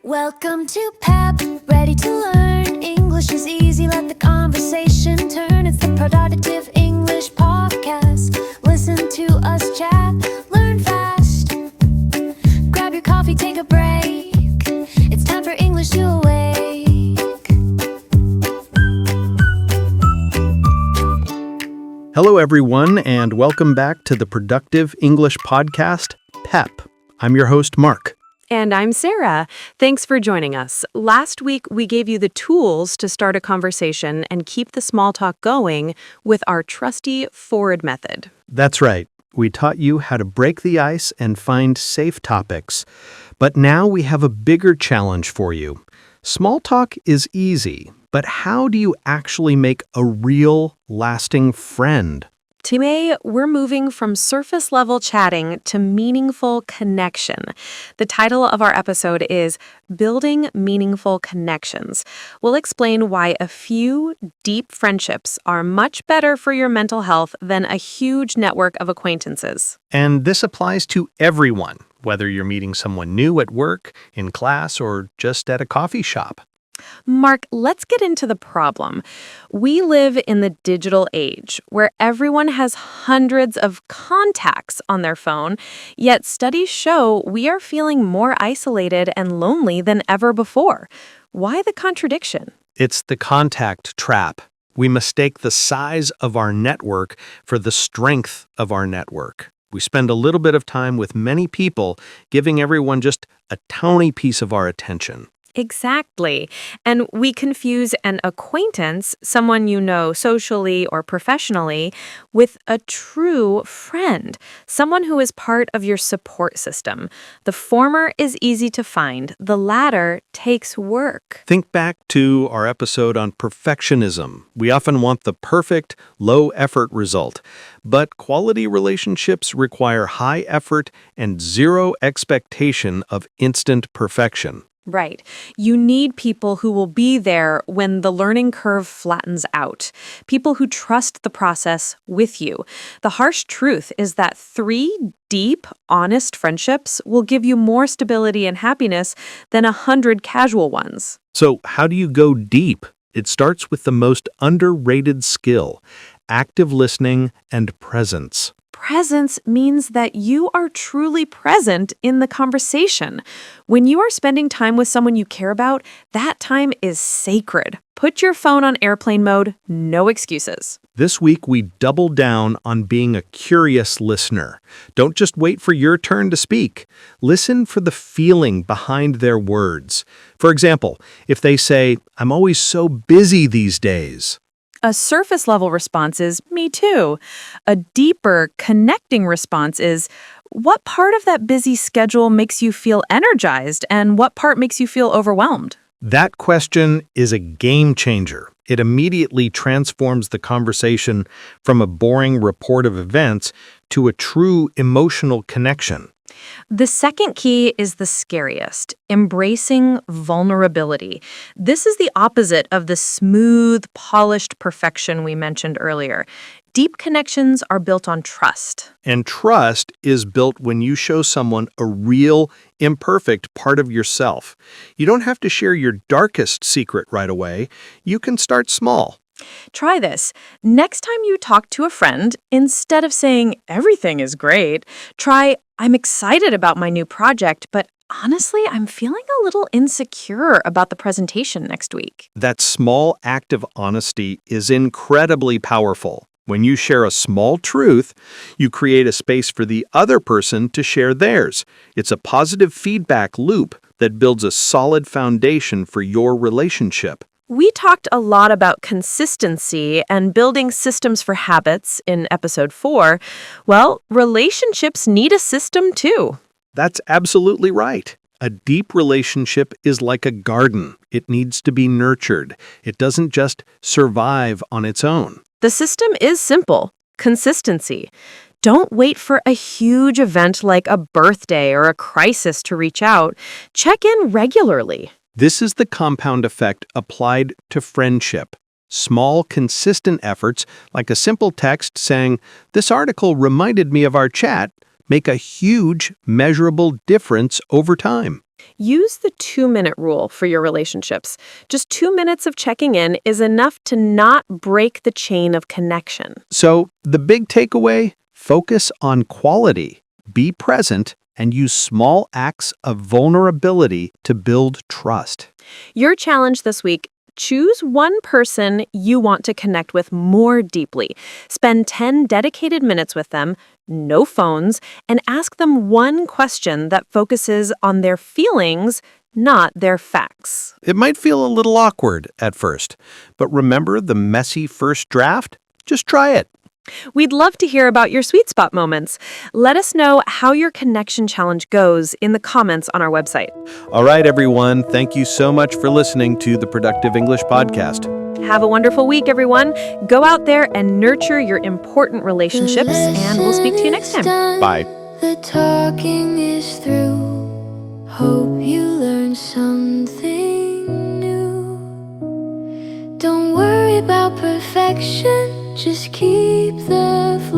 Welcome to PEP, ready to learn. English is easy, let the conversation turn. It's the Productive English Podcast. Listen to us chat, learn fast. Grab your coffee, take a break. It's time for English to awake. Hello, everyone, and welcome back to the Productive English Podcast, PEP. I'm your host, Mark. And I'm Sarah. Thanks for joining us. Last week, we gave you the tools to start a conversation and keep the small talk going with our trusty forward method. That's right. We taught you how to break the ice and find safe topics. But now we have a bigger challenge for you. Small talk is easy, but how do you actually make a real, lasting friend? Today, we're moving from surface-level chatting to meaningful connection. The title of our episode is Building Meaningful Connections. We'll explain why a few deep friendships are much better for your mental health than a huge network of acquaintances. And this applies to everyone, whether you're meeting someone new at work, in class, or just at a coffee shop. Mark, let's get into the problem. We live in the digital age where everyone has hundreds of contacts on their phone, yet studies show we are feeling more isolated and lonely than ever before. Why the contradiction? It's the contact trap. We mistake the size of our network for the strength of our network. We spend a little bit of time with many people, giving everyone just a tiny piece of our attention. Exactly. And we confuse an acquaintance, someone you know socially or professionally, with a true friend, someone who is part of your support system. The former is easy to find. The latter takes work. Think back to our episode on perfectionism. We often want the perfect, low-effort result. But quality relationships require high effort and zero expectation of instant perfection. Right. You need people who will be there when the learning curve flattens out. People who trust the process with you. The harsh truth is that 3 deep, honest friendships will give you more stability and happiness than 100 casual ones. So how do you go deep? It starts with the most underrated skill, active listening and presence. Presence means that you are truly present in the conversation. When you are spending time with someone you care about, that time is sacred. Put your phone on airplane mode, no excuses. This week, we double down on being a curious listener. Don't just wait for your turn to speak. Listen for the feeling behind their words. For example, if they say, "I'm always so busy these days." A surface-level response is, "Me too." A deeper, connecting response is, "What part of that busy schedule makes you feel energized, and what part makes you feel overwhelmed?" That question is a game changer. It immediately transforms the conversation from a boring report of events to a true emotional connection. The second key is the scariest, embracing vulnerability. This is the opposite of the smooth, polished perfection we mentioned earlier. Deep connections are built on trust. And trust is built when you show someone a real, imperfect part of yourself. You don't have to share your darkest secret right away. You can start small. Try this. Next time you talk to a friend, instead of saying, "Everything is great," try, "I'm excited about my new project, but honestly, I'm feeling a little insecure about the presentation next week." That small act of honesty is incredibly powerful. When you share a small truth, you create a space for the other person to share theirs. It's a positive feedback loop that builds a solid foundation for your relationship. We talked a lot about consistency and building systems for habits in episode 4. Well, relationships need a system too. That's absolutely right. A deep relationship is like a garden. It needs to be nurtured. It doesn't just survive on its own. The system is simple: consistency. Don't wait for a huge event like a birthday or a crisis to reach out. Check in regularly. This is the compound effect applied to friendship. Small, consistent efforts, like a simple text saying, "This article reminded me of our chat," make a huge, measurable difference over time. Use the 2-minute rule for your relationships. Just 2 minutes of checking in is enough to not break the chain of connection. So, the big takeaway, focus on quality, be present, and use small acts of vulnerability to build trust. Your challenge this week: choose one person you want to connect with more deeply. Spend 10 dedicated minutes with them, no phones, and ask them one question that focuses on their feelings, not their facts. It might feel a little awkward at first, but remember the messy first draft? Just try it. We'd love to hear about your sweet spot moments. Let us know how your connection challenge goes in the comments on our website. All right, everyone. Thank you so much for listening to the Productive English Podcast. Have a wonderful week, everyone. Go out there and nurture your important relationships, and we'll speak to you next time. Bye. The talking is through. Hope you learned something new. Don't worry about perfection, just keep the flow.